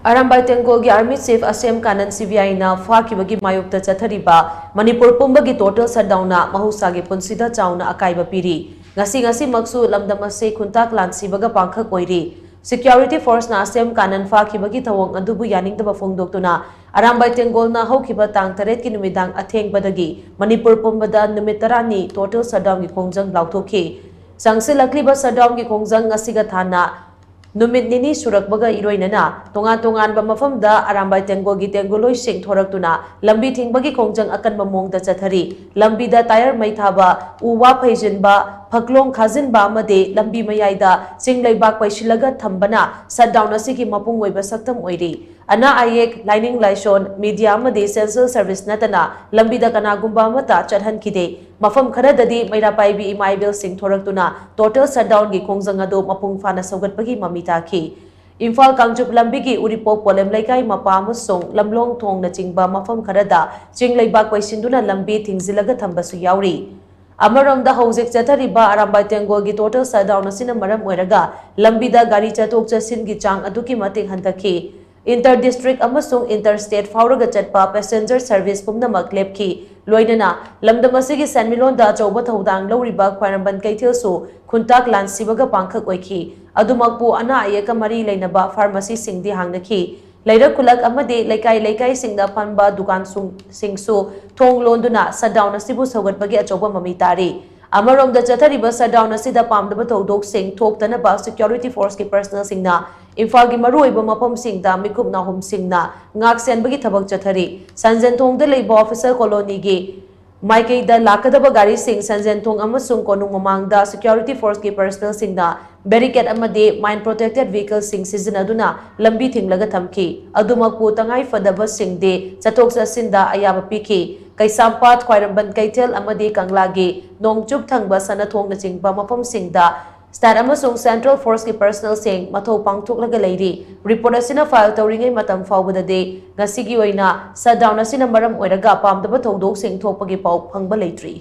ARAMBAI TENGGOL Army Chief ASEM KANAN CBI na PHAKHIBAGI MAYOKTA CHATHARIBA Manipur Pumbagi total shutdown na Mahoushagi Punsi Da Chaona Akaiba Piri NGASI-NGASIMAKSU LAMDAM KHUNTAK LANSHIBAGA PANGKHAK OIRI Security Force na ASEM KANAN PHAKHIBAGI thawong adubu yaningdaba phongdoktuna ARAMBAI TENGGOL na haukiba tang 8 ki numidang athengbadagi Manipur Pumbada numit 10 total shutdown gi khongjang lauthokhi sangsilakliba shutdown gi khongjang ngasiga thana Numit nini surakbaga iroinana tongan mafamda ARAMBAI TENGGOL gi tenggoloi sing thoraktuna lambi thingbagi khongjang akan mamongda chathari lambi da tire mai thaba uwa phaijinba phaklong khajinba amade lambi mayaida singleibak paisilaga thambana shutdown asigi mapung oiba saktam oiri ana ayek lining laishon media amade essential service natana lambi da kanagumba amata chathankide mafam kharadadi maira paibi imaibil sing thoraktuna total shutdown gi khongjang ado mapung fana saugatpagi mamita ki Imphal Kangchup Lambigi Uripok Polem Laikai Mapa amasung lamlong thong na chingba mafam kharada chingleibak paisinduna lambi thingzilaga thambasu yauri Amaromda hojik chathariba ARAMBAI TENGGOL gi total shutdown asina maram oiraga lambida gari chatok chasin gi chang aduki matik hantakhi inter district amasung interstate fauraga chatpa passenger service pumnamak lepki loinana lamdam asigi sanmilonda chauba thodang loriba khwaramban kaithilsu khuntak lansibaga pangkhak oikhi adumakpu ana ayeka mari leinaba pharmacy singdi hangnakhi Laira kulak amade laikai singda panba dukan singsu thong londuna shutdown asibu saugatbagi achoba mamitari amaromda chathariba shutdown asida pamdaba thodok sing thoktanaba security force ki personnel singna Imphal gi maruiba mapam singda mikup nahum singna ngak senbagi thabak chathari sanjen thongda leiba officer colony gi Maikei da lakadaba gari sing sanjen thong amasung konung mamangda security force ki personnel singna barricade amade mine protected vehicle sing sizinaduna lambi thinglaga thamki adumakpu tangai fadaba singde chatok chasinda ayaba piki kaisampat khwairamban kaithel amade kanglagi nongchup thangba sanathong na chingba mafam singda State amasung Central Force ki personnel sing mathau pangthuklaga leiri report asina file tawringai matam faubadade ngasigi oina shutdown asina maram oiraga pamdaba thodok sing thokpagi pau phangba leitri